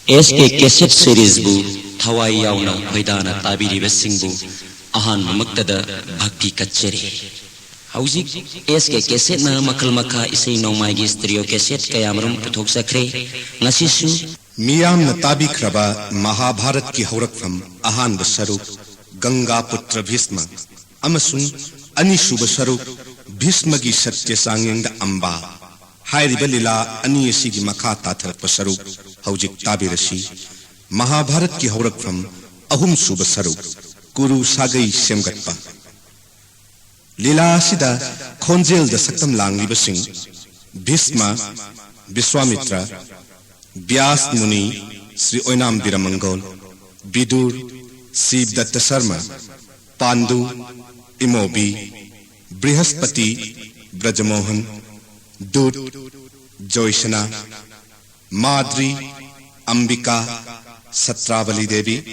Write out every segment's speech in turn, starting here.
SK Cassette Series bu Thawai Yauna Hoidana Tabiri Besingbu Ahan Maktada Bhakti Kacheri Hauzik SK Cassette na Makal Maka Isay Naumagi Stereo Cassette Kayamrum Puthok Sakre Ngasisu Miyam na Tabi Kraba Mahabharat ki Haurakfam Ahan Basarup Ganga Putra Bhisma Amasung Anishu Basarup Bhisma gi Satya Sangyang da Amba Hairiba Lila Ani Sigi Makha Tatharak Basarup Haujik Tabirashi Mahabharat ki Haurakfam Ahum Suba Sarup Kuru Sagai Semgatpa Lila Sida Khonjel da Saktam Langli Basing Bhisma Biswamitra Vyas Muni Sri Oinam Biramangol Bidur Sib Datta Sarma Pandu Imobi Brihaspati Brajamohan Dut Joyshana Madri Ambika Satravali Devi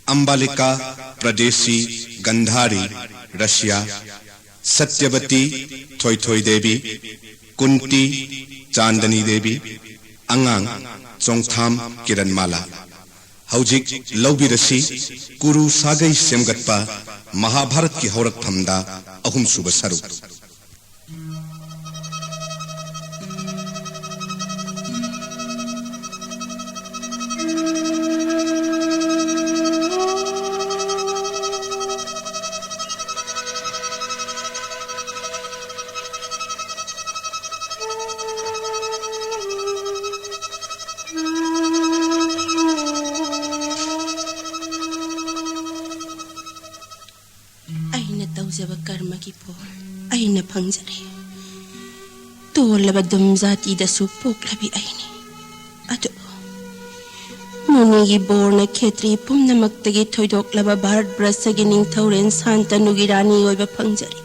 Ambalika Pradesi Gandhari Russia Satyavati Thoi Thoi Devi Kunti Chandani Devi Angang Chongtham Kiranmala Haujik Laubirasi Kuru Sagai Semgatpa Mahabharat ki Haurak Thamda Ahum Suba Sarup Jaba karma ki por aina phangjare tolaba dumzati da supok labi aini ado muni gi borna khetri pumna maktagi thoidok laba bharat brasagi ning thauren santa nugirani oiba phangjare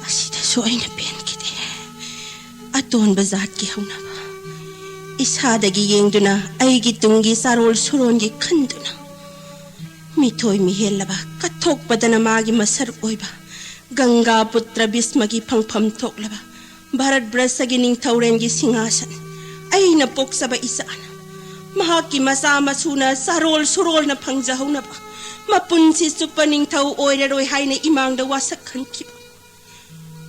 asida so aina pen kide aton bazat ki hauna isadagi yengduna aigi tungi sarol suron gi khanduna Mithoi Mihelaba, Katok Badanamagi Masar Oiba, Ganga Putra Bismagi Pangpam Toklaba, Bharat Brasagining Taurengi Singasan, Aina Poksaba Isana, Mahaki Masama Suna, Sarol Surol na Pangzahunaba, Mapunsi Supaning Tau Oiroi Haine Imang the Wasakan Kip.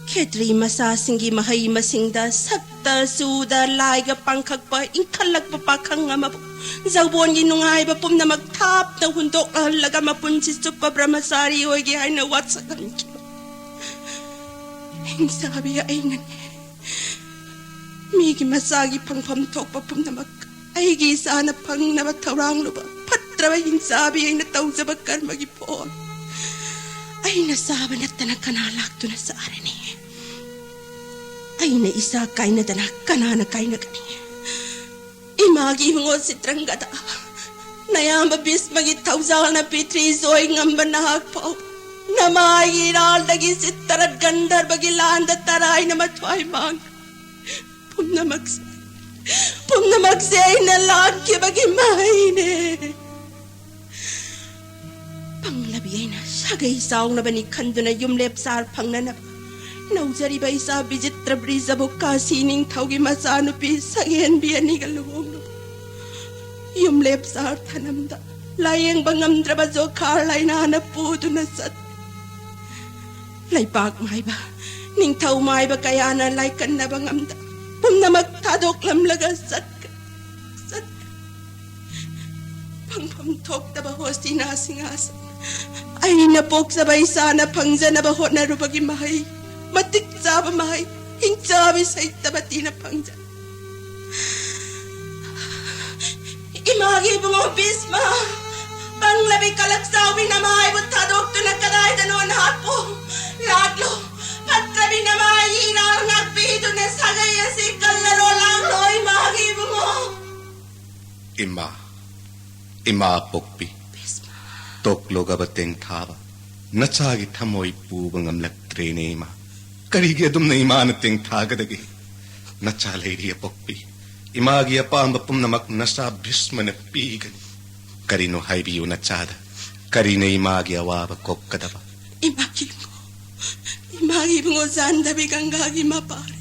Ketri Masa Singi Mahai Masingda, Sakta Suda Laiga Pankakpa, Inkalak Papakangamabu. Zawon ginungay ba pum na magtap na hundok laga mapunsi supa bramasari o igay na watsakan ki. Ang sabi ay nani. Migi masagi pang pamtok pa pum na mag ay gisa na pang nabatawrang luba. Patra ba yung sabi ay nataw sa bagkar magipon. Ay nasaba na tanak kanalak to na sa arani. Ay na isa kay na tanak kanana kay na kani. Imagi hungo si Tranggada. Nayamba bis magitawsal na pitri zoy ngamba nahagpaw. Namagi naldagi si Tarad Gandar bagilaan da taray na matway mang. Pum na magsay na lagi bagimahine. Panglabiyay na sagay saong na banikando na yumlep sar pang nanap. Nauzari ba isa bijit trabriza buka sining tawgi masano pi sangen biyan ni galungong no. Yumlep sa tanamda layang bangam trabazo karlay na hanapudo na sat. Laypak may ba ning taw may ba kaya na laykan na bangamda pum na magtadok lamlaga sat pangpamtok na baho sinasingasan ay napok sabay sana pangza na baho na rubagi mahay. Matik zaba mahai, hingzabi sa itabati na pangja. Imagi bungo Bisma, panglabi kalaksawi na mahai butadok to nagkaday danon hapo. Ladlo, patrabi na mahai inang nagpito na sagaya si kalaro lang lo imagi bungo. Ima pokpi. Bisma. Toklo gabateng thaba, nachagi thamoy pubang amlak trenema. Karigi adum na imanating tagadagi. Nachalay pokpi. Imagi apamba pum namak nasa Bhisma na pigan. Karino haibiyo nachada. Karina imagi awaba kokkadaba. Imagi mo zandabi gangagi mapare.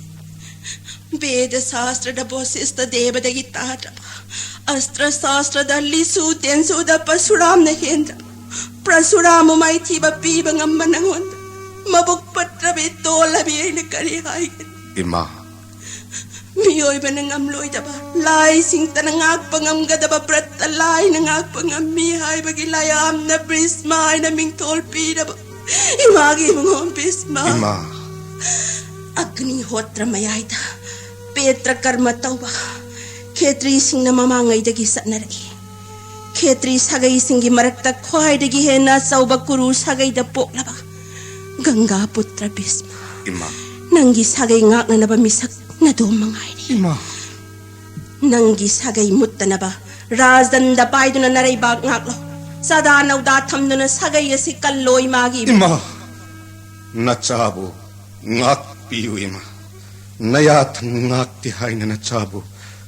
Veda Sastra da Bosista Deva da Gitara Astra Sastra da lisu tenso da pasuram na hendra. Prasuramu mai tiba piba ng manangon. Mabukpat rabi tola bi ay nakarihay. Ima. Miyoy ba nang amloy da ba? Lai sing tanangag pangam gada ba prat alay nangag pangam mihay bagilayam na prismay na ming tolpi da ba? Imagi mong prisma. Ima. Agni hotra mayay da. Petra karma tau ba? Ketri sing na mamangay dagi sa naray. Ketri sagay sing gimarakta kway dagi hena sa ubakuru sagay da po laba. Gangga putra bisma. Ima. Nanggi sagay ngak na nabamisak na dumangay ni. Ima. Nanggi sagay mutta na ba? Razdan da pay do na naray bag ngak lo. Sadanaw datam do na sagay si kaloy magi. Ima. Nachabo. Ngak piyo ima. Nayatan ngak tihay na nachabo.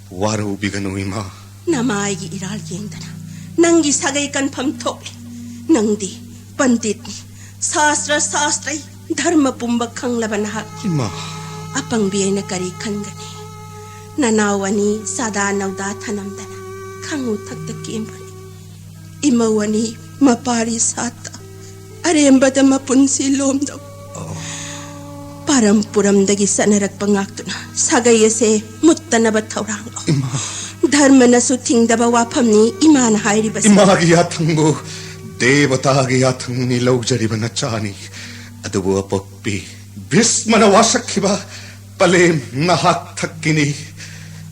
Waraw bigano ima. Namaygi iral yeng dana. Nanggi sagay kan pamtok. Nangdi pandit ni. Sastra sastray. Dharma pumbag kang labanahak. Ima. Apang biyay na karikan gani. Nanawani sadanaw datanam dana. Kangutak da kimbani. Imawani mapari sata. Aremba da mapunsi lom daw. Param puram dagi sa naragpangakto na. Sagay ese mutta na batawrang lo. Ima. Dharma na suting dabawapam ni ima na hayri basi. Ima giyatang mo. Devata giyatang nilaw jariba na chani. Adubo apokpi. Bisma na wasak kiba. Palem nahak kini.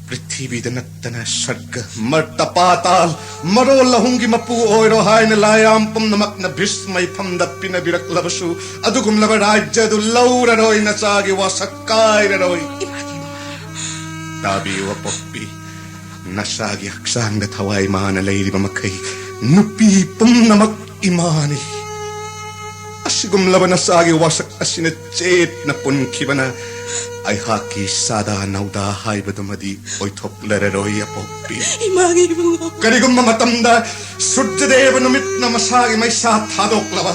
Prithivi danatana sarga. Marta patal. Marol lahungi mapu oiro hay na layampam namak na bismay pamdat pinabirak labasu. Adugum labarajya du laura roy na sagi wasakay na roy. Tabi wapokpi. Nasagi haksang na taway mana layri mamakay. Nupi pum namak imani. Asigum laban na sagi wasak asinachet na punkiba na. Ay haki sada nauda hay badumadi oy top lararoy apokpi. Imagi mo. Karigum mamatamda Sudjadeva numit na masagi may sa thadok laba.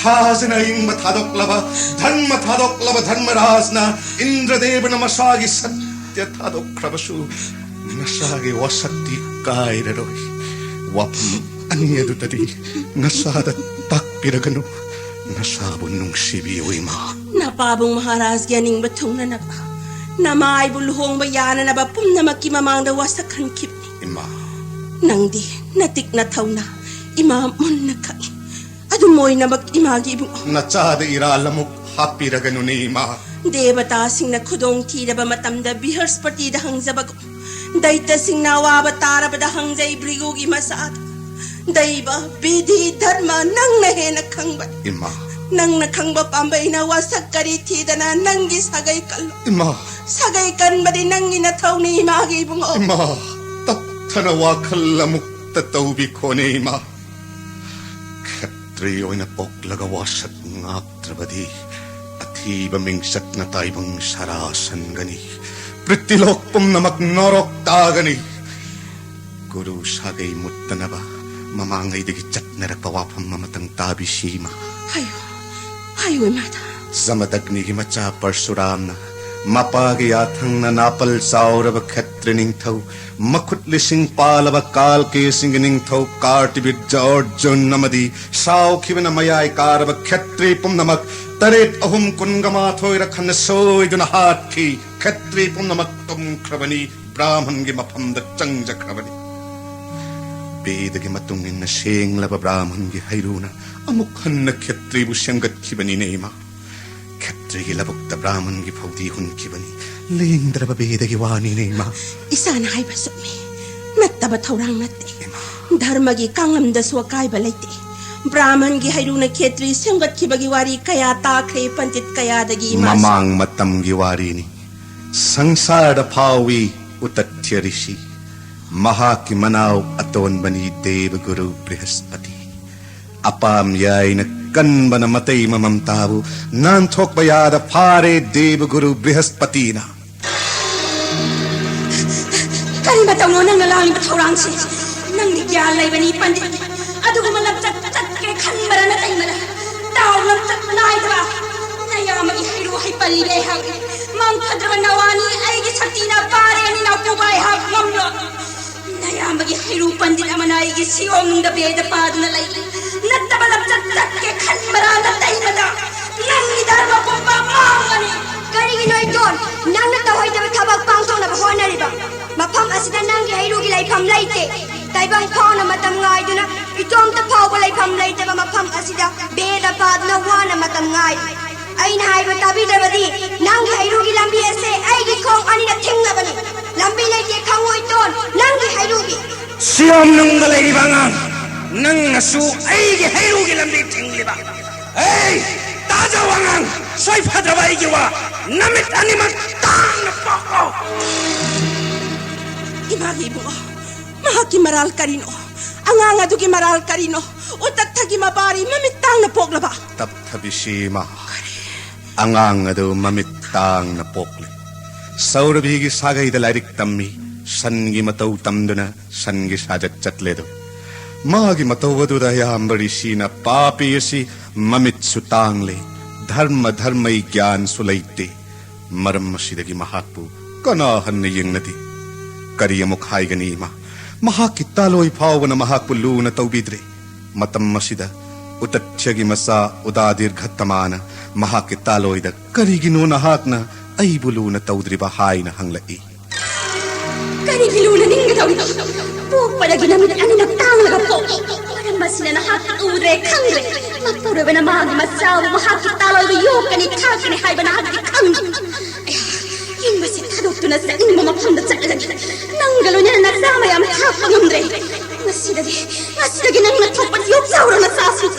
Thasina ing mathadok laba. Dharma thadok laba dharma razna. Indradeva na masagi satya thadok krabasu. Nasagi wasakti kairaroy. Wapam aniyadu tadi. Nasada takpiragano. Nasabon nung sibiyo ima. Napabong maharas ganing batong na naba. Namay buluhong bayana na ba pum na makimamang dawa sa kankip ni. Ima. Nangdi natik na taw na. Ima mon na kai. Adumoy na mag-imagi mo. Natsada iralamok hapiragano ni ima. Deba tasing na kudong tida ba matamda bihars partida hang zabago. Dayta sing nawa ba tara ba dahang zay brigog ima sa ato. Dayba bidi dharma nang nahenak kang ba. Ima. Nang nakang ba pambay na wasak karitida na nanggi sagay kalo. Ima. Sagay kan ba din nang inataw ni imagi bungo. Ima. Tatanawa kalamok tatawbi ko ni ima. Katriyo na poklagawas at ngak trabadi. At hiba mingsak na taibang sarasan gani. Pritilok pum na magnorok tagani. Guru sagay mutta na ba? Mamangay digitsak na rakpawapang mamatang tabi sima. Hayo mata. Samadagni gimatsa parsuram na. Mapagiyatang nanapal saura ba katrining tau. Makutlising pala ba kalki singining tau. Kartibid Arjun namadi. Sao kiba na mayay kara ba katri pum namak. Tarit ahum kun gamatoy rakhan na soy dun ahat ki. Katri pum namak tum krabani. Brahman gimapamda changja krabani. Bedagi matungin na siyang laba Brahman gi hayruna. Amukhan na katri busyanggat kibani na ima. Katri labok ta Brahman gi paudihun kibani. Ling daraba bedagi wani na ima. Isa na hay basok mi. Nattaba taurang nati. Dharma gi kangam da suwakay balayti. Brahman gi hayruna katri siyanggat kibagi wari kaya takre pantit kaya dagi imas. Mamang matam gi wari ni. Sangsara pawi utatyarishi. Mahaki manaw aton bani Deva Guru Brihaspati. Apam yay nagkan ba namatay mamamtabo. Nantok bayada pare Deva Guru Brihaspati na. Kalimatang mo nang nalangin baturang si. Nang nigyalay bani pandit. Ado kumalagtat kay kanmara na tayo mala. Tawag ng tatmanay diba? Nayama ihiruhay palibehag. Mang kadraman nawani ay gisatina pare ni napubay hag mamlo. Nayamagi hiru pandit amanay gi siyong nung dabeda padu na lay. Natabalap tatak ke kan marana tay mada. Nang idarma po pamangani. Kariginoy John, nang natahoy na matabag pangtong na bahuan na riba. Mapam asida nang gihiru gilay pamlayte. Taibang pao na matamngay doon na itong tapaw walay pamlayte ba mapam asida beda padu na wana matamngay. Ay nahay matabi na ba di, nang gihiru gilambi ese ay gikong ani na ting na ba ni. Lambi lay di kangoy doon, nang gihiru gi. Siyam nung balay ribangan, nang nasu ay gihiru gilambi ting liba. Ay! Tajawangan! Soy padrabay giwa! Namit animat tang na pako! Imagi mo, mahaki maral karino. Ang dugi maral karino. Utat tagi mabari mamitang na pokla ba? Taptabishima. Ang do mamitang na pokli. Saurabigi sagay dalarik tammi. Sangi mataw tamduna. Sangi sajat chatledo. Magi matawadu dayambari sina papi yasi mamit sutangli dharma dharmai gyan sulaite maram masidagi mahakpu kanahan na yung nati kariya mukhay ganima mahakitaloy pawana mahakpu luna taubidre matam masida utatsyagi masa udadir ghatamana mahakitaloy da karigino na hakna ay buluna taudri bahay na hanglai Karigiluna ning gataw ito. Pupala ginamit ang inagtang lagapo. Parang masina na hakit ure kangre. Mapuro ba na mahagi masawa mahakit taloy ba yung kanikakini hay ba na hakit kangre. Yung masin kadok to na sa inyo mamapanda sa alagin. Nanggalo niya na nagsama yung kapangandre. Masida ginang natupad yung saura na sasit.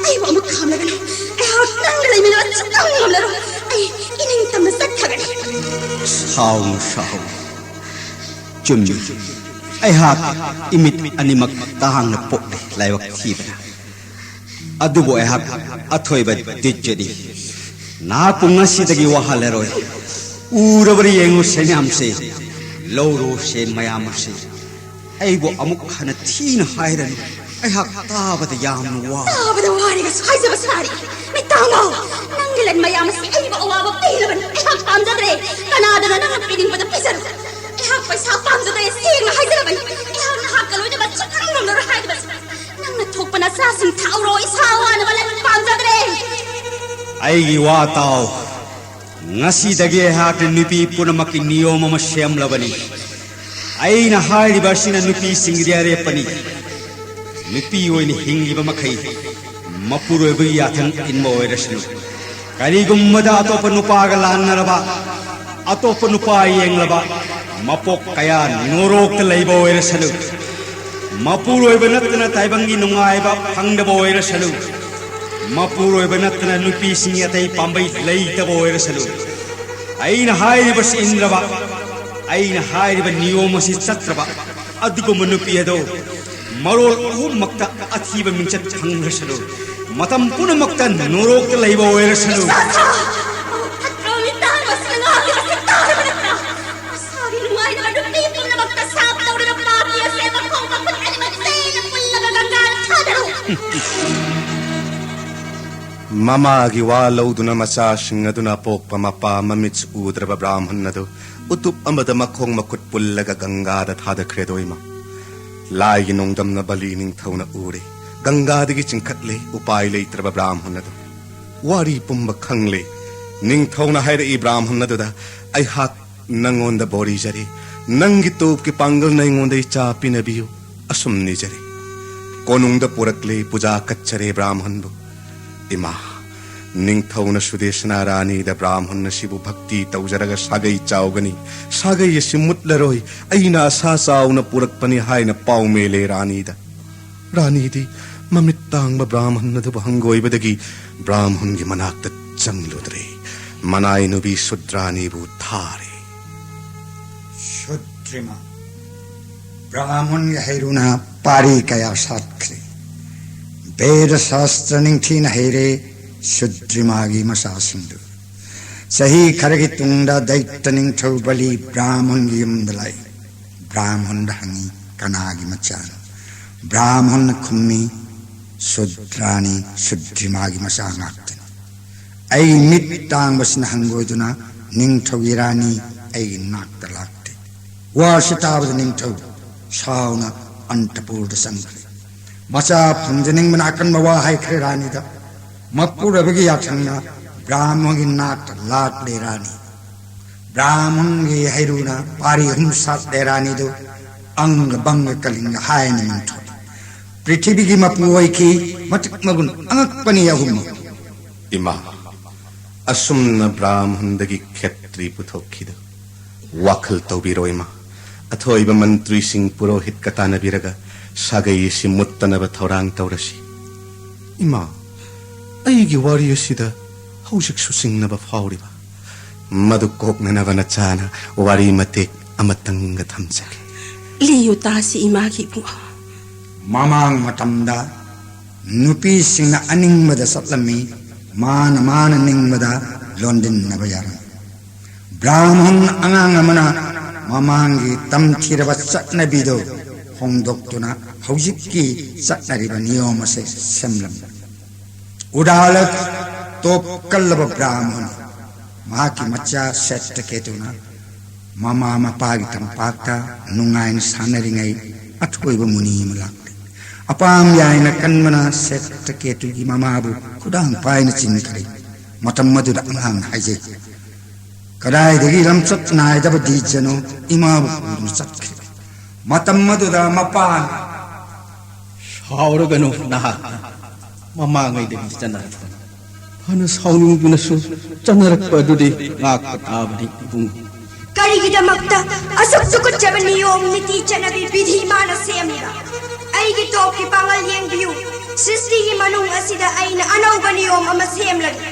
Ay wa makam na gano. Ay hak nanggalay minat sa tangam laro. Ay ining tamasag kagani. Saung saung. Chum ay hak imit animak tahang na po laywak tiba. Adubo ay hak atoy ba dijedi. Napung ngasi dagi wahaleroy. Ura bari yengu senyamse. Loro sen mayamse. Ay bo amuk hana tina hayran. Ay hak taba da yam wa. Taba da wari gas hay sa basari. May tama. Nanggilan mayamas ay ba awawa pilaban. Ay hak pamdadre. Kanada na nang piling pa da pisan. Ihak pa sa pamsa tayo sing na haydaraban. Ihak na hakaloy na ba't siyang nang narahaydaban. Nang natok pa na sasing tauro isawa na walang pamsa tayo. Ay giwa tao. Ngasi dagi hak na nupi po na makiniyo mamasyam labani. Ay nahay di ba siya na nupi singriyare pani. Nupi o ni hingi ba makay. Mapuro ba yatang inmo ay rasno. Kani gumada ato panupagalan na laba. Ato panupayeng laba. Mapok kaya nurok talaiba oira salu. Mapuro ibanat na taibangi nungaiba pangdaba oira salu. Mapuro ibanat na nupi sinyatay pambay laita oira salu. Ay na hai ba si Indraba. Ay na hai ba niyoma si Satraba. Adugo manupi ado. Marol makta atiba minchat hangra salu. Matampuna makta nurok talaiba oira salu. Mama giwalaw duna masasing nga duna pok pamapa mamits udra ba brahman na do utup amada makhong makutpul laga gangada thada kredoy ma lai ginong dam na balining thaw na ure gangada gi chingkatle upay le tra ba brahman na do wari pum makhangle ning thaw na haira I brahman na do da ay hak nangon da bori jari nangi top ki pangal na ngon dai cha pinabiyo asum ni jari konung da purakle puja kachare brahman bu Ima, ning thaw na Sudeshna Rani da Brahman na Shibu Bhakti taujaraga sagay chaugani, sagay simut laroy, ay na asasaw na purak panihay na paumele Rani da. Rani di, mamitang ba Brahman na da bahanggoy badagi, Brahman gi manak da changludre, manay no bi Sudrani bu thare. Sudrima, Brahman gi hairuna pari kaya satkri. Veda Shastra Ningtina Here Sudrimagi Masasindu Sahi Karagitunda Daitaning Tobali Brahman Yumdalai Brahman Hangi Kanagi Machan Brahman Kumi Sudrani Sudrimagi Masangatani Ay Mitang Vasnahangoduna Ning Togirani Ay Naktalakti Warsitav Ning Tog sauna antapurda sangkre macha phungjaning mana akan mawa hai khre rani da mapura bagi yathangna brahman gi nat lat le rani brahman gi hairuna pari hum sat le rani do ang bang kaling hai ni manthot prithvi gi mapuoi ki matik magun angak pani yahum Ima, asumna Brahmandagi khetri puthokida. Wakal taubiro ima. Athoiba mantri sing purohit katana biraga sagai simuttanaba thaurang taurasi. Ima, aigi wari asida hausik susingnaba fauriba. Madu koknanaba nachana wari matek amatanga thamjage. Liyo ta si imagi po. mamang matamda nupi singna aning mada satlami mana ningmada London nabayara Brahman angang amana mamangi tamthiraba satnabido hongdoktuna haujikki satnariba niyoma se semlam udalat top kallaba Brahman maki macha settaketuna mama mapagi tampakta nungain sanaringai athoiba muni malak apam yaina kanmana settakettu gi mamabu kudang paina chinkari matam madura angang haije kadai degi lamsat nai daba dijano imabu kudu satkri matam madura mapan sauragano naha mamangai degi chanar hana saunung gunasu chanarakpa dudi ngak abdi bung Karigidamakta asuk sukut jaban niyom niti chanabi bidhi mana semira aigi top ki pangal yeng biu sisri gi manung asida aina anauba niyom ama semlagi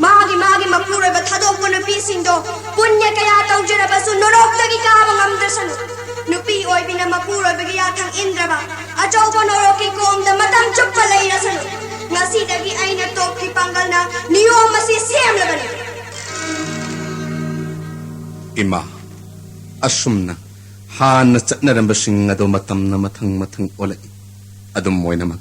magi mapura ba thadok ko nupi singdo punya kaya taujara ba su norok tagi ka ba ngamdasanu nupi oi bina mapura ba gi athang indra ba ajau ba norok ki kom da matang chuppa leira sanu ngasi dagi aina top ki pangal na niyom masi semlagani Ima, asumna hana chatnaramba sing ado matamna mathang olai adum moinamak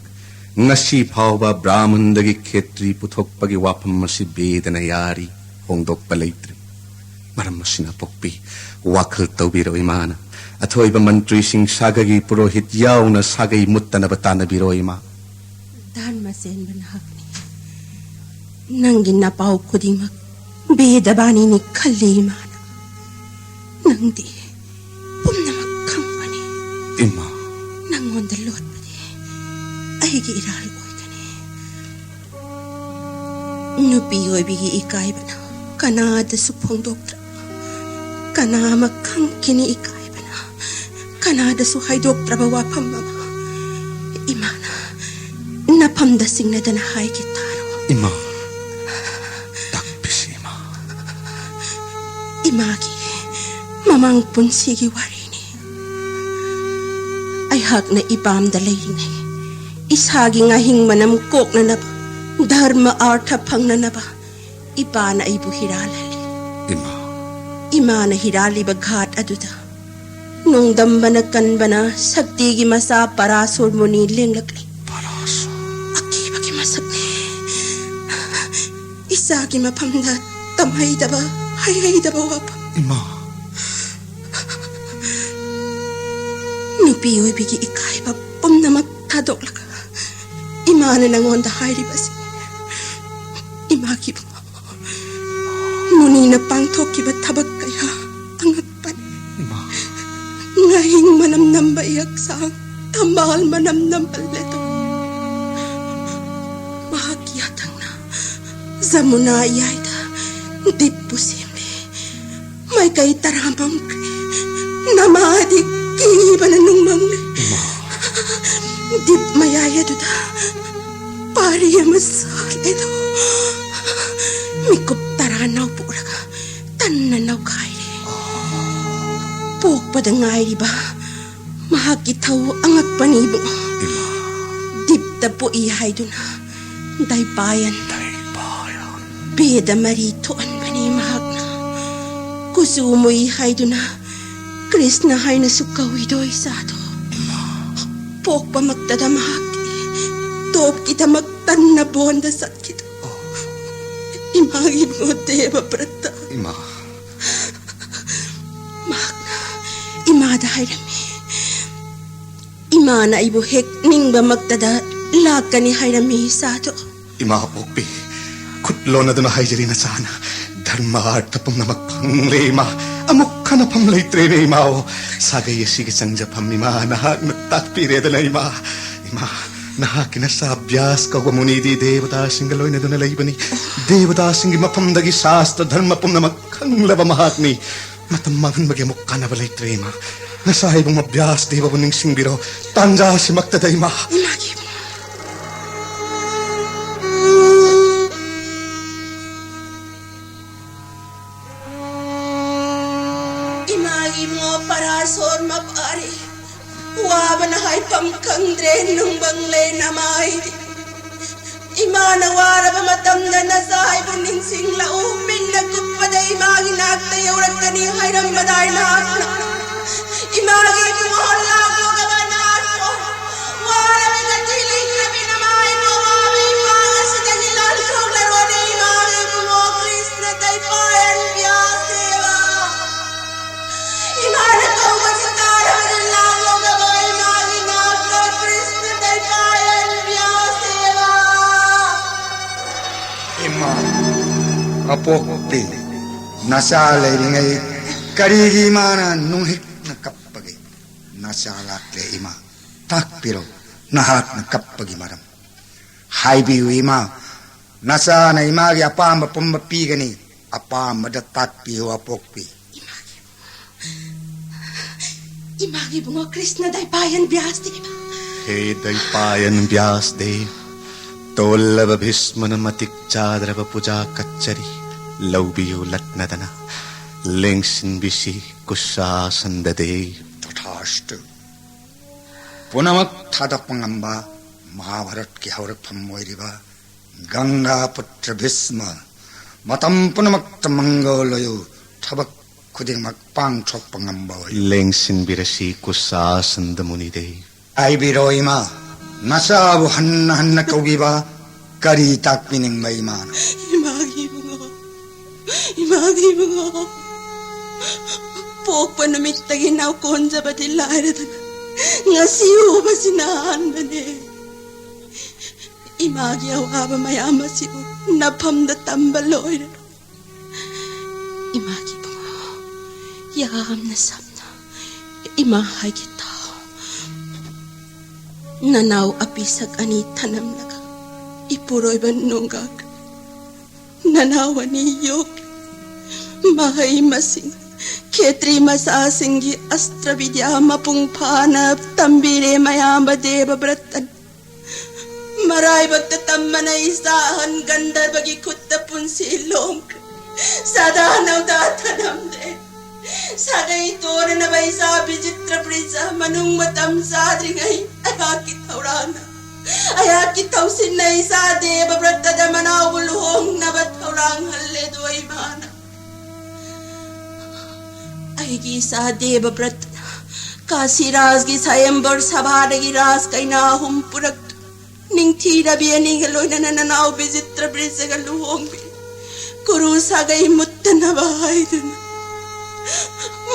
ngasi phawba brahmandagi khetri puthokpagi wafam masi bedana yari hongdokpa leitri maram masina pokpi wakhal tawbiro imana athoiba mantri sing sagagi purohit yauna sagai muttana batana biro ima Dharma sen banhakni. Nangin na pau kudimak bedabani ni kalima. Nangdi, pumnamak kangwani. Ima, Nangon da lot padi, ay giiral oitani. Nupi oy bigi ikay bana, kanada supong doktra. Kanama kang kini ikay bana, kanada suhay doktra bawa pamama. Imana, napamdasing na danahay kitaro. Ima, takpis ima. Imagi. Mamang punsigi warini ay hak na ipam dalayinay ishagi nga hingmanam kok na naba dharma artha pang na naba ipa na ibu hiralali ima na hirali baghat aduda nung damba na kanbana sagtigi masa parasur mo ni linglakli aki bagi masakni isagi mapamda tamay daba hayay daba wapa Ima, Nupi oy bigi ikay pa pumnamak tadok laka. Imana nangon da hayri basi. Imaki mo. Muni na pangtok kiba tabag kaya ang agpan. Ngahing manamnam ba iyak sang tambal manamnam paleto. Mahagyatang na. Zamuna iyayda. Di pusimbe. May kay taramang kre. Namadik. Iba na nung mangli. Dip mayaya duda. Pariya masal ito. Mikup taranaw puraga. Tananaw kairi. Pok pa da ngairi ba? Mahakitaw ang agpanibo. Dip da po ihay duna. Daybayan. Beda maritoan ba ni mahagna. Kusumo ihay duna. Krishna hay na sukawi doy sa ato. Pok pa magtadamahaki. Top kita magtan na bonda sat kita. Imagin mo, Deva Prata. Ima. Magna, imada hay rami. Imana aibu hek ningba magtada lakani hairami sato. Ima pokpi, kutlo na doon haijari na sana. Dharma arta pum na magpanglema. Amok ka na pamlay trene imao. Sagay sige sangja pamima nahak na takpire na ima. Ima, nahak na sabyas kagwamunidi devata singaloy na doon alaybani. Devata singi mapamdagi sasta dharma pum na magkanglaba mahakni. Matamagan magyamok ka na balay trema. Nasahibong mabiyas deva buning singbiro. Tanja si magtadayma. Imagi mo. Imagi mo parasor mapari. Waba na hay pamkangdre nung bangle na may. Imana wara ba matamda na sahibong ning singla uming nagkupada imagi nagtayaw kani hayram baday na akna. Imagi mo lago gabanan ko. Wala may katiling na pinamay mo. Wami pangas sa dahilan kong laro ni imagi mo. Krishna tay payan biyaseva. Imana kong magsakara ng lago gabay imagi nagka. Krishna tay payan biyaseva. Ima, apokti, nasalay ngay karigi mana nung hik na kapagi. Nasalak le ima, takpiro nahat na kapagi maram. Haibiu ima, nasa na imagi apama pumapigani, apama da takpiyo apokpi. Imagi mo Krishna tay payan biyaseva. Hey daypayan biyas dev. Tollava bhismana matik chadrava puja kachari. Laubiyo latnadana. Lengsin bisi kusa sandade. Tathastu. Punamak thadak pangamba, Mahabharat ki haurak pammoiriba, Ganga putra bhisma, Matam punamak tamangalayo, Thabak kuding magpang chok pangamba. Lengsin birasi kusa sandamunide. Ay biroima, nasa buhan na kaugiba, Kari takpining maiman. Imagi mo. Imagi mo. Pok panamit taginaw kon sa batilaran. Nga siyo ba sinahan ba ne? Imagi awaba mayama siyo. Napamda tambaloy na. Imagi mo. Yam na sabna. Imahay kita. Nanaw apisag ani tanam na ka. Ipuroy ba nunggag? Nanawa niyok. Mahay masing. Ketri masasinggi astra vidya mapungpana tambire mayamba deva bratan. Maray bagtatamma na isahan ganda bagi kutta punsilong. Sadanaw datanam de. Sagay tora na ba isa bijitra prisa manung matam sadri ngay ayakit taurana. Ayakit tausin na isa deva brata manawuluhong nabat taurang haledo ay mana. Aygi sa deva brata kasi razgi sayembar sabadagi raz kay nahum purak ning tira biya ning haloy na nananaw bijitra prisa galuhong bi. Kuru sagay mutta na bahay dun.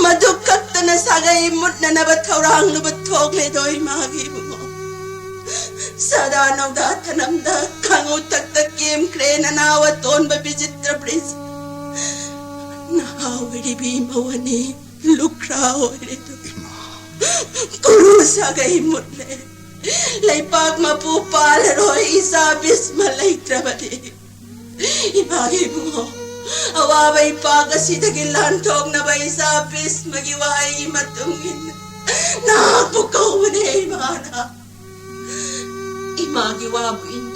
Madukak na sagay mut na nabatawrang lubatok le doy magi mo. Sadanaw da tanamda kangutak takim kre na nawaton babijitra bris. Nahawiri bimawani lukraw ito. Kuru sagay mut le. Laypag mapupalaro isabis malay trabadi. Imagi mo. Awabay pagasi tagilantog na ba isabis magiway matungin. Napukaw mo na imana. Imagiwabuin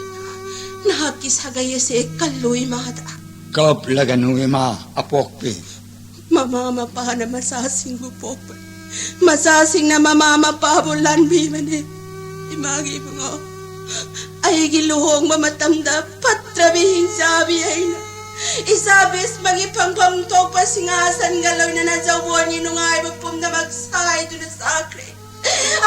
nakakisagayase kaluy mada. Kaplaganu ima apokpi. Mamamapa na masasing bupopa. Masasing na mamamapa bulan bimane. Imagi mo. Ay giluhong mamatamda patrabihing sabi ay na. Isabis magipangpamtok pa singasan galaw na nasabuan yun nga ibapum na magsay doon na sakre.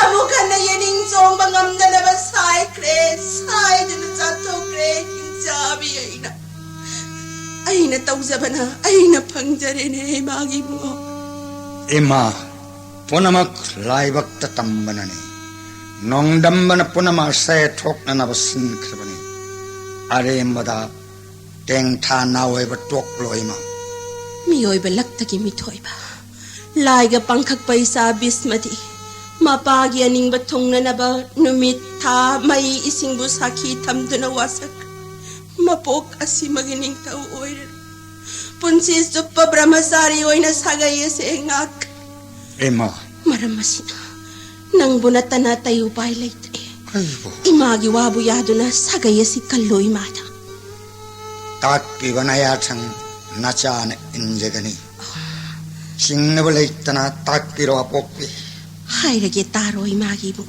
Amo ka na yaning song bangamda na basay kre. Say doon na sato kre. Sabi ay na. Ay natawsa ba na. Ay napangjarin ay magi mo. Ima, punamak laibak tatambanan ni. nongdambana punama se thokna na basin khrabani arembada teng tha nawe ba tok loima Miyoy balaktagi mitoy ba? Laiga pangkag paisa bismati. Mapagi aning batong na naba numit ta may ising busaki tamdo na wasak. Mapok asi magining tao oy. Punsis do pabramasari oy na sagay sa engak. Ema Maramasina. Nang bunatan na tayo pilot Imagi wabuyado na sagay si kaloy mata. tat pibanaya chang nachana injagani singnabalaitana tat piro apokpi Hayrage taro imagi bu.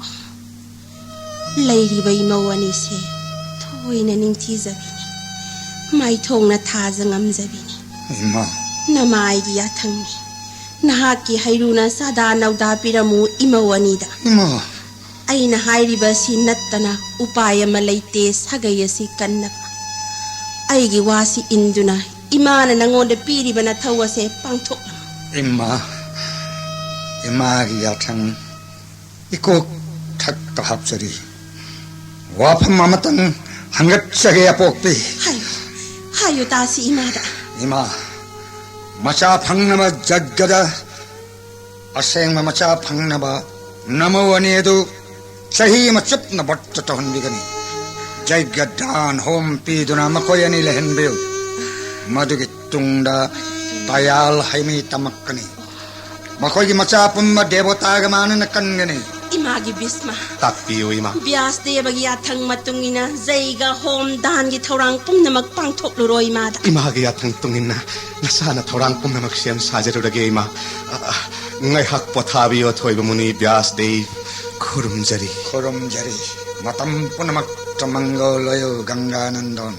Lady bay mawani se. Toy na ning tizabini. May tong na tazang amzabini. Ima Namay giya tangmi. Nahaki hayruna sada nawdapiramu imawanida. Ima Ay nahayriba si nattana upaya malayte sagaya si kannapa. Ay giwasi induna imana nangonda piriba na tawa se pangtok. Ima Imagi yatang ikok thak tahapsari wapam mamatang hangat sage apokpi Hayo tasi imada. Ima macha phangnama jaggada aseng macha phangnaba namawani edu sahi machap na batta tahon bigani jaggadan hom piduna makoyani lehenbeu madugi tungda tayal haimi tamakkani makoy macha pumma devata gamana nakangani Imagi bisma. Takpiyo ima. Bias de bagi atang matungina zaiga hom dan gi thorang pum na magpangthok luroi mada. Imagi atang tungin na nasana thorang pum na magsiyam sajarudage ima. Ngay hak pothabiyo thoiba muni bias de khurumjari. khurumjari matam punamak tamangolayo ganganandon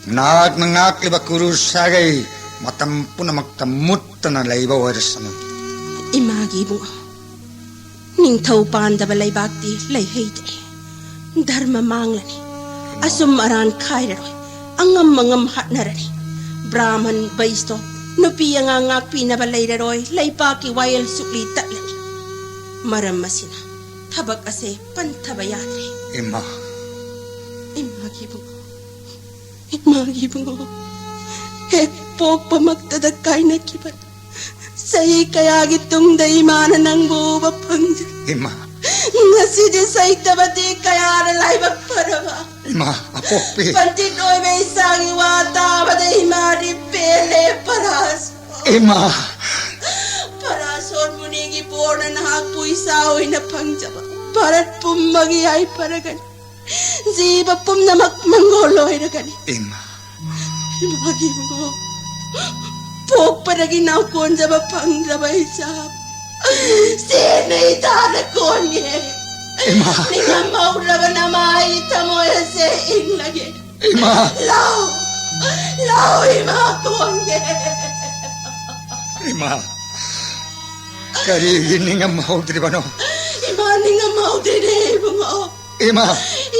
nag nangak liba kuru sagay matam punamak tamuttana laiba warsana Imagi bu. Ning thau panda balay bakti lay heite. Dharma manglani. Asum aran khairaroi. Angam mangam hatnarani. Brahman baisto. Nupi ang angak pinabalay raroi. Lay paki wayal sukli tatlani. Maram masina. Tabak ase pantabayatri. ima Imagi bu. Imagi bu. Hek pok pamagtadagkay na kibat. Say kaya gitong daimana ng buba pangja. ima Ngasi di say tabati kaya nalay magparaba. ima apokpi Pantin oy may isang iwata ba daimari pele paras. ima Parason munigi por na nahakpuy saoy na pangjaba. Parat pumagi ay paragan. Ziba pum na magmangoloy na gani. ima Imagi mo. Pok panaginaw kon sa mapangrabay sab. Sinita na konye. ima Ningamaw raba na maita mo sa inglagi. ima Lao ima konye. ima kari hininga maudri bano Ima ningamaw din eh bungo. ima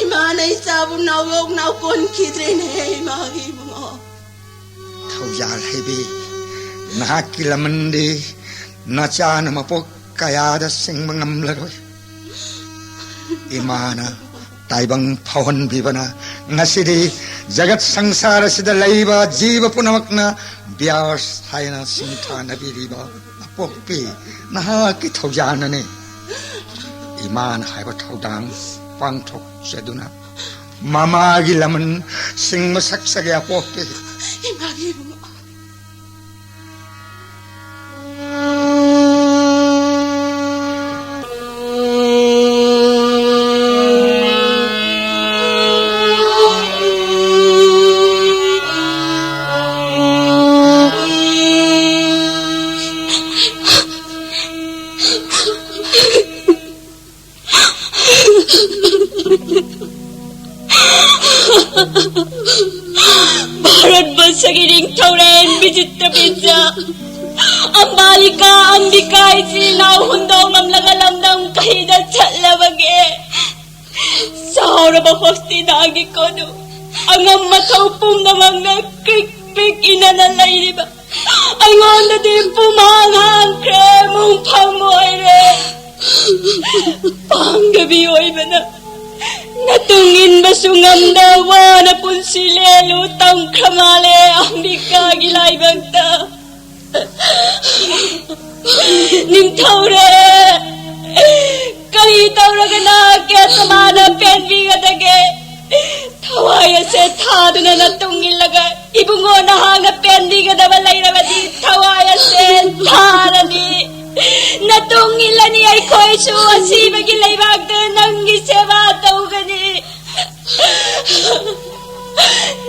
Ima na isabong nawog na kon kidrin eh imagi bungo. thawyal hebi nakilamandi nachana mapok kayada singmangam laroi imana taibang phawon bibana ngasidi jagat sangsara sida laiba jiva punamakna bias haina sinthana biriba apokpi nahaki thawjanane imana haiba thawdang pangthok seduna mamagi laman singma saksage apokpi Imagi bungo. Barat basagiring tauren bijita pizza. Ambalika ambika isinaw hundaw mamlagalamdang kahida chalabage. Saura ba hosti dagi ko no. Ang mataupong na mga krik-krik inanalay di ba? Ang onda din pumanghang kremong pamoyre. Panggabi oibana natungin masungamda wana punsilelo tang kramale ang nikagilay bangta nimtaure kalitaura gana kaya samana penbi gadage tawaya se thaduna natungin laga ibungo na hanga penbi gadaba lairabadi tawaya se tharani natungin lani ay koy su asibagi laibagda nangi seva taugani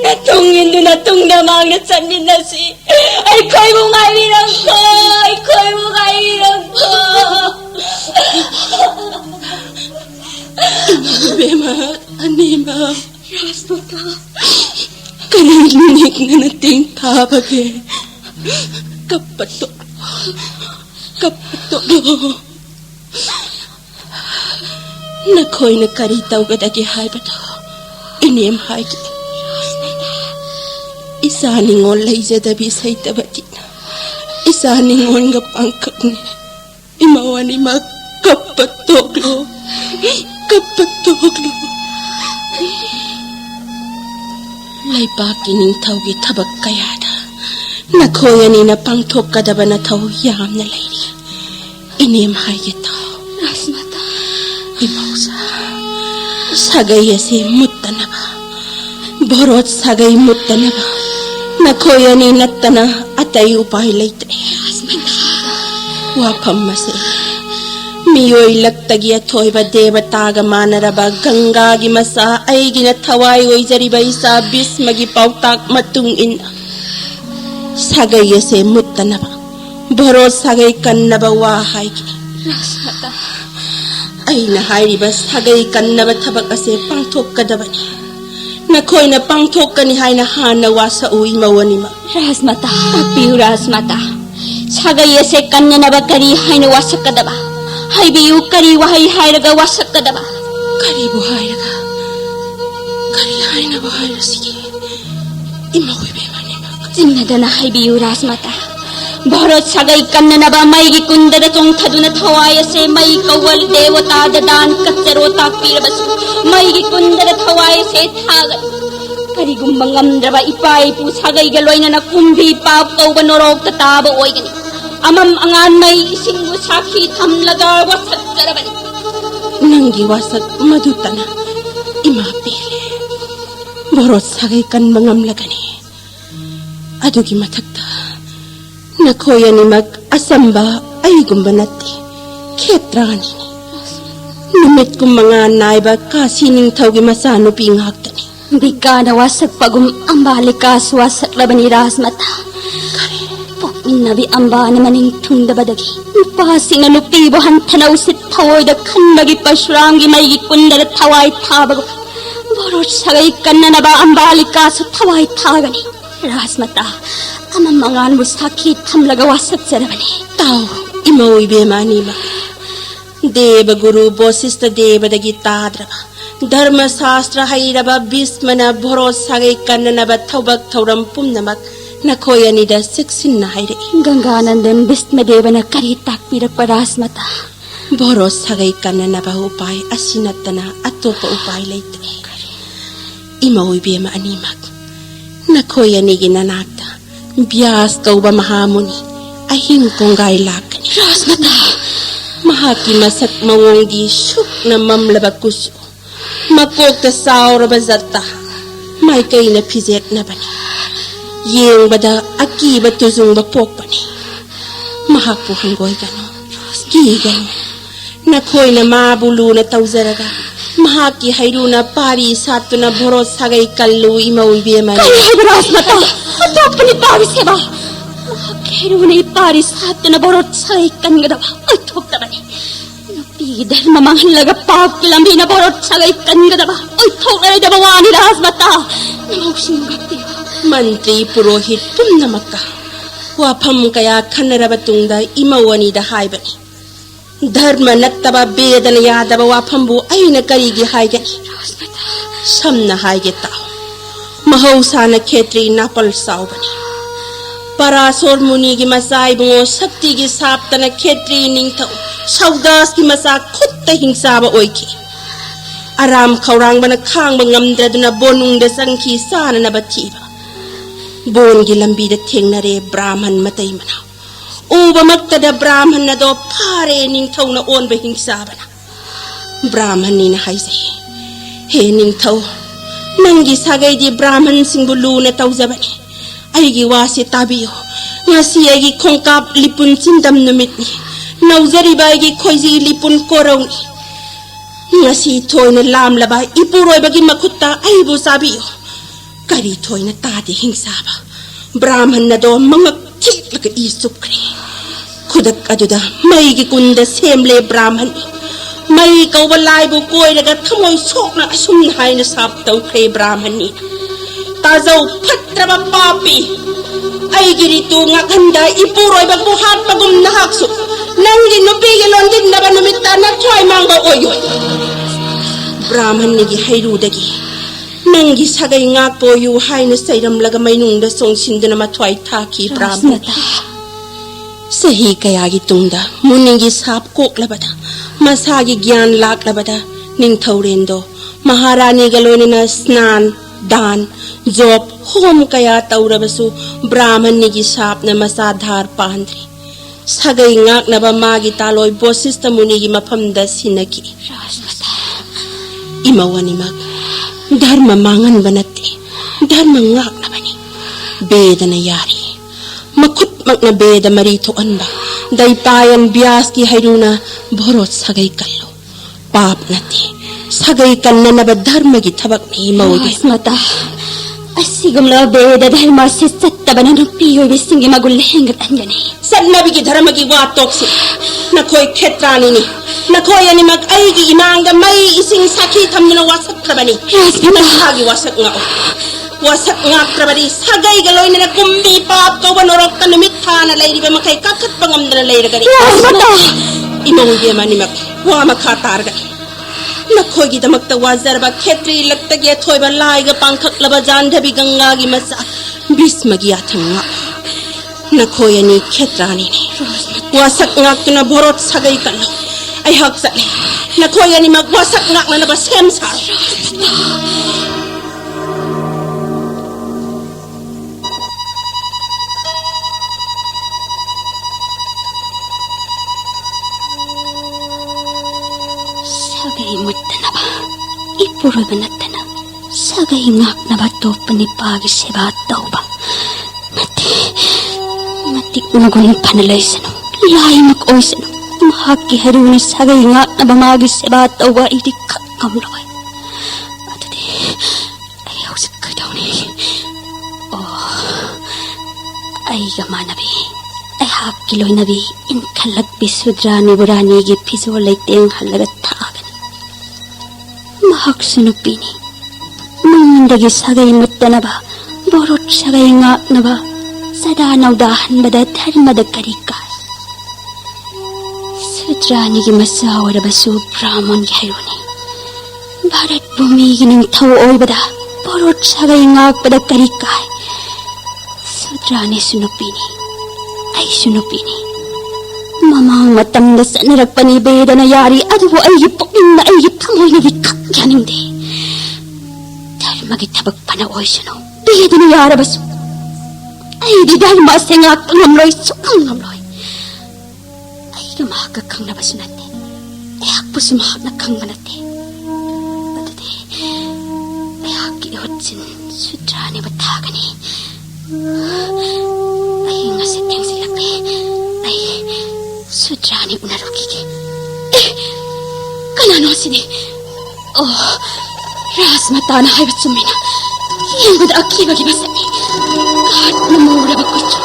natungin do natung na mga sanin na si ay koy mo ngairang ko ay koy mo ngairang ko Bema, anima. Rasmata Kaninig na nating tabage. Kapatok. Nakoy na karitaw kadagi hay ba to? Inim hay ki. Isa ningon laysa dabi say tabatin. Isa ningon nga pangkak ni. Imawan ni magkapatoklo. Kapatoklo. Lay bakining tawgi tabag kayada. Nakoya ni na pangtok kadaba na taw yam na layri. Inim hay kita. Rasmata Imausa. Sagay si mutta na ba? Borot sagay mutta na ba? Nakoya ni natana atay upay laytre. Rasmata Wapam masay. Miyoy lagtagi atoy ba deba taga manaraba gangagi masa ay ginataway oy jariba isa bis magipautak matungin. Sagay si mutta na ba? Borot sagay kan na ba wahay ki? Rasmata Ay nahari ba sagay kan na ba tabak kasi pangtok ka daban niya? Nakoy na pangtok ka ni hay na hanawa sa uwi mawanima. Rasmata apiu Rasmata sagay ese kanya na ba kari hay na wasak kadaba hay biyu kari wahay hay raga wasak kadaba Kari buhay na ka. Kari hay na buhay na sige. Imakoy ba manima? Zinada na hay biyu Rasmata Borot sagay kanya na ba may gikunda da tong taduna tawaya se may kawal dewata dadan katsarota pirabas may gikunda da tawaya se tagay kari gumbangam draba ipay pu sagay galoy na nakumbi pap kaw banorog tataba oy gani amam angan may isinggu sakhi thamlaga wasat jarabani Nanggi wasak madutana. Imapili. Borot sagay kan mangamlagani. Adugi matakta. Nakoya ni mag-asamba ay gumbanati. Ketrani ni. Numit kong mga naiba kasining tawgi masano pinghagtani. bika na wasak pagum ambalika wasak labani Rasmata nabi amba na maning tunda badagi pasi na nupibo hantanaw sit tawoy da kanbagi pasrangi may gikunda da taway tabag borot sagay kanna na ba ambalika sa taway tagani Rasmata amang mangan mo sakit hamlaga wasak sarabani Tao, imawi bemani ba? Deva guru bosista deva dagi tadraba. Dharma sastra hairaba bismana boros sagay kanna na ba tawbag tawrampum namak nakoya ni da siksin na hayre. Ganganandan bismadeva na karitak pirak pa Rasmata Boros sagay kanna na ba upay asinatana ato pa upay laytre. Imawi bema animak. Nakoya ni ginanagta. Biyas kau ba mahamuni ahim kong gailakani. Rasmata Mahaki masak mawong di syuk na mamlabag kuso. Makok ta saura bazata. May kay na pizet na bani. Yeng bada aki batuzong bapok bani. Mahapo hanggoy gano. Gigano. Nakoy na mabulu na tawzaraga. Mahaki hayru na pari sato na boros sagay kalu imawi biyamani. kaya Rasmata atop panitawi seba kaya na ipari sato na borot sagay kangadawa atop na bani napidal mamang laga pagkilambi na borot sagay kangadawa atop na dabawa ni Rasmata namausin gati Mantri purohit pum namaka. Wapam kaya kanarabatung da imawani da haibani. Dharma nattaba bedana yadaba wapambu ay nakarigi haigani. Samna haige tao. Mahausa na ketri napal saubani. Parasor munigi masay bungo sakti gi sapta na ketri ning tao. Saudas ki masa khutta hingsaba oiki. Aram khaurang bana khang bangamdra duna bonung da sangki sana na batiba. Bon gi lambi da thengnare Brahman matai mana. Uba makta da Brahman na do pare ning thau na on ba hingsaba na. Brahman ni na haise. He ning thau nangi sagay di Brahman singbulu na tauzabani. Aigi wasi tabiyo. Ngasi aigi kongkap lipun sindam numit ni. Nauzari ba aigi khoizi lipun koraw ni. Ngasi toy na lam labay ipuroy bagi makutta aibu sabiyo. Kari toy na tati hingsaba. Brahman na do mga kitlaga isup kri. Kudak aduda maigi kunda semle Brahman ni. May kawalay bukoy naga tamoy sok na asumnahay na saptaw kay Brahman ni. Tazaw patraba papi. Ay girito nga ganda ipuroy bagbuhat pagum na hakso. Nang ginupigilon din na banumita na try mangga oyoy. Brahman ni gihayru dagi. Nang gisagay nga po yuhay na sayram lagamay nung dasong sinda na matway taki Brahman. Sahi kaya gitungda muning gisap kok labada. Masagi gyan lak labada ning taurendo. Maharani galoni na snan, dan, job, hom kaya taurabasu Brahman ni gisap na masadhar pandri. Sagay ngak na ba magi taloy bosista munigi mapamda sinaki. Imawani mag. Dharma mangan banati. Dharma ngak na bani. Beda na yari. Makut mag na beda maritoan ba. Daypayan bias ki hayruna borot sagay kallo. Pap nati. Sagay kan na nabadharma gitabak ni imawagi. Mata. Asigam la beda dharma sisatta bananang piyoy bisingi magulhengat anjani. Sad nabigi dharma gi watoksi. Nakoy ketrani ni. Nakoy ani mag aigi imanga may ising sakit hamna wasak trabani. Nahagi wasak nga o. Wasak nga trabani. Sagay galoy na kumbi paap ko wanorok tanumit na lay ba makay kakat pangam na lay ragani. Imong di man ni mag wa makatarga. Nakoy gita magtawazar ba ketri lagtagya toy ba lay ga pangkak labajan dhabi ganga gi masa bis magyatang nga. Nakoy ani ketrani ni. Wasak ngak na borot sagay kalo. Ay hagsat ni. Nakoy ani magwasak ngak na nabasem sa. Sagay mutta na ba? Ipuro ba natin na? Sagay ngak na ba to panipagi siya daw ba? Matik nagun panalay sa no. Lahay mag-oy sa no. Mahaki haruna sagay ngak na ba magi siya daw ba? Idi kakamlaway. At di, ayaw sa kadaw ni. Ay gamana bi. Ay hakiloy na bi. Inkalag bisudrani burani gipiso lay tiyang halagat taagan. Mahak sunupini. Mangandagi sagay mutta na ba? Borot sagay nga na ba? Sadanaw dahan ba da dharma da karikas? Sudrani gimasawa da ba su Brahman gihayuni? Barat bumigi ng tawoy ba da? Borot sagay nga ba da karikay? Sudrani sunupini. Ay sunupini. Mamang matanda sa naragpanibeda na yari aduh ay ipukin na ay itamoy na wikak yaning di. Dahil magitabag panawoy siya no. Beda na yara baso. Ay di dahil masengak ngamloy sukang ngamloy. Ay gamahagakang na baso natin. Ay hakpo sumahak na kang manate. At di ay hakiihot sin sudrani batagan eh. Ay nga seteng sila ay sudrani unarukiki. Kanano sini? Ras mata na hayat sumina. Yang bada akiba gibasani. Kahit namura ba kucho.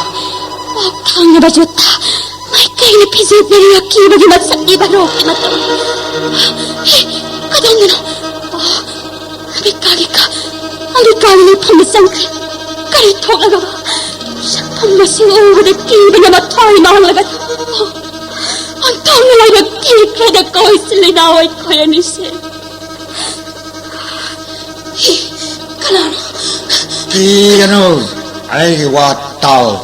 Wakang na ba jota. May kayo na pizit na rin akiba gibasani ba ro mata. Kadang na. Abikagi ka. Abikagi ni pamasang ka. Karito ka ba? Siyang pamasing uwa na kiba na matay na ang lagat. Ang taong nalay nagkikra na ko ay silinaway ko yan ni Sen. Kalano? Ano? Ay wataw.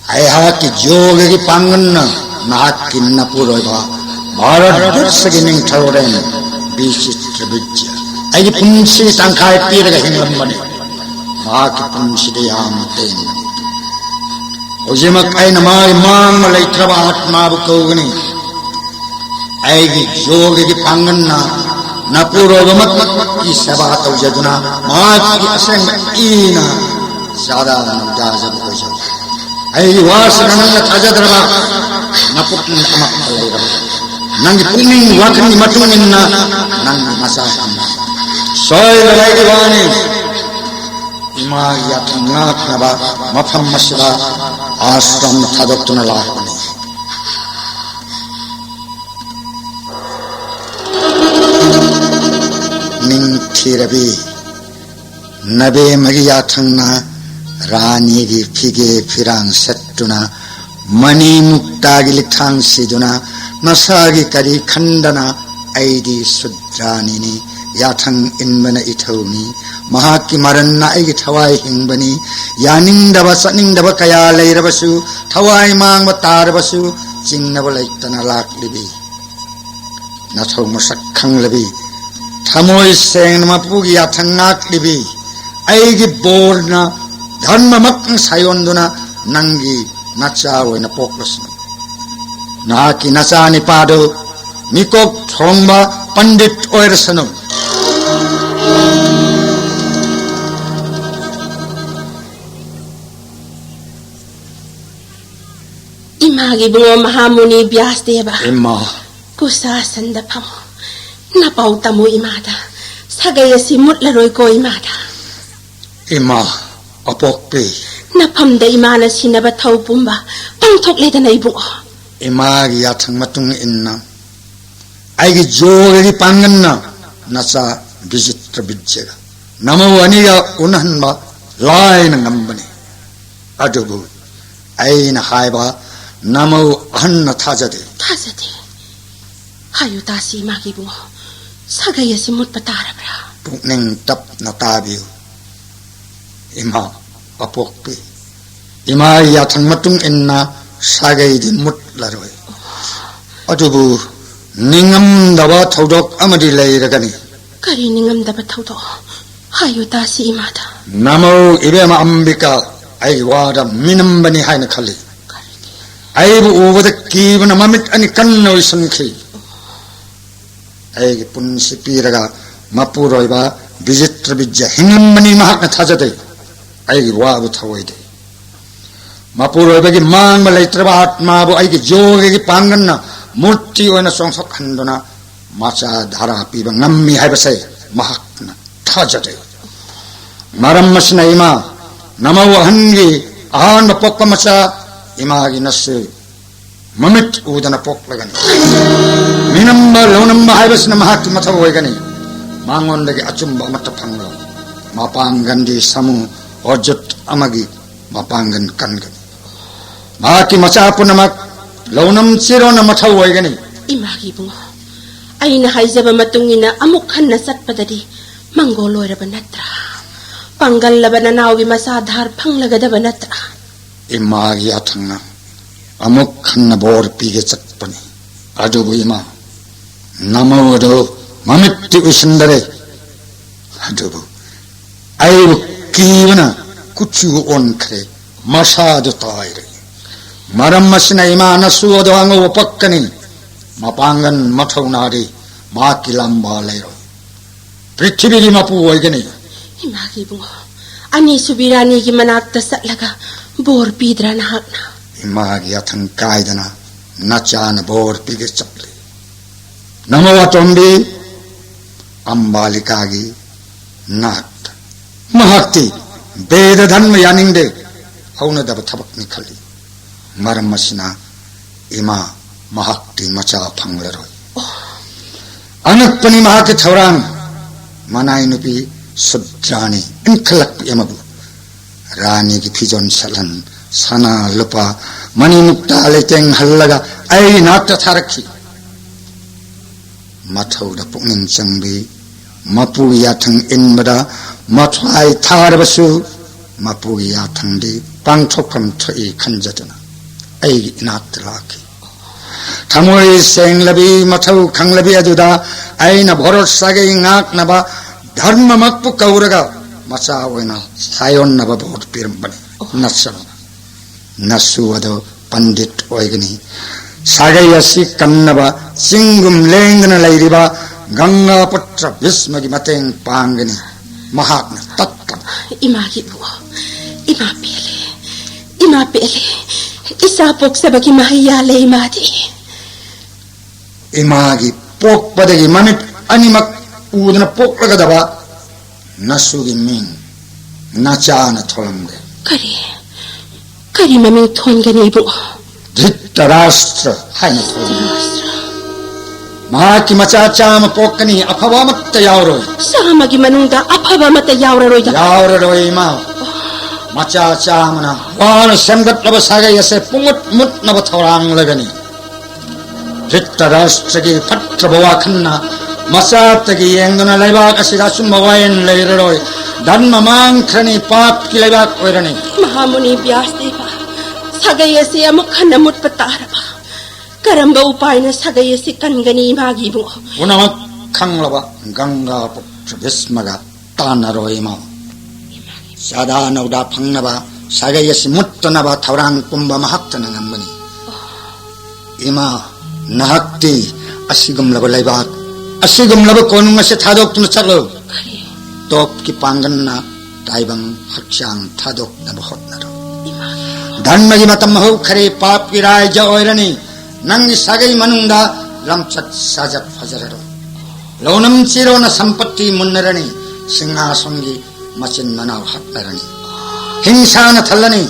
Ay haki joge ki pangan na. 나하키 나푸로이바 바라드스기 닝타오렌 비시트비지 아이기 분시 땅카에 삐르가 행람바니 마하키 분시대 야무떼인 오지막 아이나 마이 망마 레이트라바 아트마부 거우그니 아이기 조기기 방근나 나푸로이바 이 세바 타우자두나 마하키 아생 이나 사다 남자자부 거죠 아이기 와스나 나 타자들어가 나쁘긴 아막달라이라 nangi puning wakani matuninna nangi masahana soy lagi wani ima ya ngak naba mafam masira ashram thadotuna lakani ning thirabi nabe magiya thangna rani gi phige phirang sattuna mani mukta gi lithang siduna nasagi kari khandana aidi sudranini yathang inbana ithoni mahaki maranna aigi thawai hingbani yaningdaba saningdaba kaya leirabasu thawai mangba tarabasu jingnaba leitana laklibi nathau masak khanglabi thamoi sengna mapugi yathang naklibi aigi borna dharma makang sayonduna nangi nacha oina poklasna 나키 나사니 파도 미콕 총바 pandit 오이르스노 이마기 붕어 마하무니 비아스데바 임마 kusa sandapam napautamu imada sagayasi mutlaroy ko imada 임마 아복비 napamda imana sinaba taupumba pangtokle na ibu 임마기 야창 마tung 인나 아이기 조게기 방근나 나사 비지트라 비제가 나무와니가 운한바 라이는 남바니 아두부 아이나 하이바 나무 한나 타자데 hayu tasi imagi bu sagayasi mutpatarabra 북냉 답 나타비우 임마 아복비 임마기 야창 마tung 인나 사게이디 묻라로이 어두부 닝엄다바 토독 아마디 레이라가니 kari ningamdaba tawdo hayu tasi imada 나무 이베마 암비카 아이와다 미넘바니 하이나 칼리 아이부 우버다 기브나 마밋 아니 간노이 선키 아이기 분시피라가 마푸로이바 비지트비자 hingam바니 마학나 타자데 아이기 와부 타워이데 마푸로이바기 망마 레이트라바 아트마부 아이기 조게기 방근나 무티 오이나 송석한도나 마차 다라 비바 남미 하이바세 마학나 타자데 마람마시나 이마 나마우 한기 아한바 뻑까마차 이마기 나스 마밋 우다나 뻑라가니 미남바 로남바 하이바스나 마학기 마타고 오이가니 망원데기 아춤바 마타 팡로 마방간디 사무 어젓 아마기 마방간 간가니 마학기 마차푸나막 로남 치로나 마타고 오이가니 imagi bu aina haizaba matungina amuk hanna satpadadi mangoloiraba natra pangalaba nanawgi masadhar phanglagadaba natra 이마기 야탕나 아목한나 보르피게 짝뻔이 아두부 이마 나무도 마밋티 우신다레 아두부 아이부 기브나 구추고 온크레 마사도 따이레 마람마시나 이마 나수어도 항오 뻑가니 마방간 마타우나리 마킬람발레로 프리티비리 마푸 오이게니 imagi bu ani subirani gi manakta satlaga bor pidra nahakna 이마기 야탕 가이드나 나짜나 보르피게 짝레 나무와 tombi 암발리카기 나트 마학티 베드 단마 야닝데 하우나다바 타박니 칼리 마람마시나 이마 마학티 마차 팡레로 아낙pani 마학티 타우랑 마나이누피 숫자니 인클락 야마부 라니기 피존 살한 사나 루파 마니묵타 레땡 할라가 아이 나타 타르키 마타우다 폭닝 정비 마푸기야탕 인바다 마트와이 타르바수 마푸기야탕디 방촉함 터이 간자잖아 아이 나트라키 थमोई सेंगलबी मथौ खंगलबी अदुदा आइना भरोस सागै ngaknaba धर्ममक्पु कौरगा मचा ओइना सायोन्नबा भोट पिरम्बने नसनो नसु अदो पंडित ओइगनी सागै असि कन्नबा सिंगुम लेंगना लैरिबा गंगा पुत्र भीष्मगी मतेंग पांगनी महात्मा तत्कम इमागी बुआ इमा पेले इसा पोक सबकी माहिया ले इमादी इमागी पोक पदगी ममित अनिमक ऊदना पोक लगदबा नसुगी मिंग नचान थोलमदे करी ममिंग थोनगनी बुआ धृतराष्ट्र हाइन थोलमदे महाकी मचा चाम पोकनी अफवा मत यावरो सामगी मनुंगा अफवा मत यावरो मा मचा चामना वान संगत लब सागे यसे पुंगुट मुट नब थौरांग लगनी धृतराष्ट्र की फट्र बवा खन्ना मचा तगी एंगना लैबाक असिदा सुमवायन लैररोय धर्म मांखनी पाप की लैबाक ओइरनी महामुनि व्यासदेवा सागे यसे अमुखन मुट पतारबा करंब उपाय न सागे यसे कनगनी मागी बु उनमक खंगलबा गंगा पुत्र भीष्मगा तानरोय मा सादा नौदा फंगनबा सागे यसे मुत्तनबा थौरांग कुंभ महत्तन ngambani इमा नहक्ति असिगम लब लैबाक असिगम लब कोनुंग से थादोक तुन चलो तोप की पांगन्ना ताइबंग हक्षांग थादोक न होतनरो धर्मगी मतम हो खरे पाप की राय ज ओइरनी नंगी सागे मनुंगा लमचत साजत फजररो लोनम चिरो न संपत्ति मुन्नरनी सिंहासंगी मचिन मनाव हत्तरनी हिंसा न थल्लनी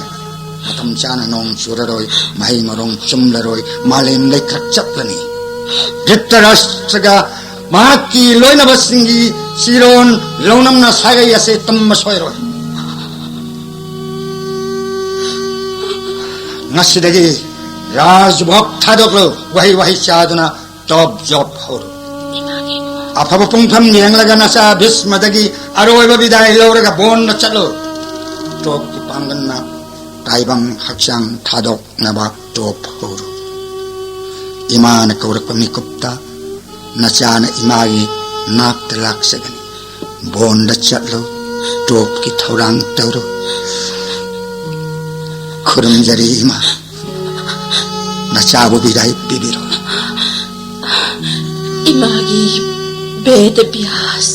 मतम चान नोंग चुररोय मही मरोंग चुमलरोय मालेम लेखक चपलनी धृतराष्ट्रगा माकी लोयन बसिंगी सिरोन लोनम न सागे यसे तम सोयरोय नसिदगी राजभोग थादोक्लो वही चादुना टॉप जॉब होरो अफब पुंगफम नियंगलगा नसा भीष्मदगी अरोयब विदाय लौरगा बोन न चलो टॉप की पांगन्ना ताइबंग हक्षांग थादोक नबा टॉप होरो इमान कौरक मिकुप्ता नचान इमागी नाक तलाक सगनी बोन न चलो टॉप की थौरांग तौरो खुरम जरी इमा नचाबो विदाय बिबिरो इमागी वेद व्यास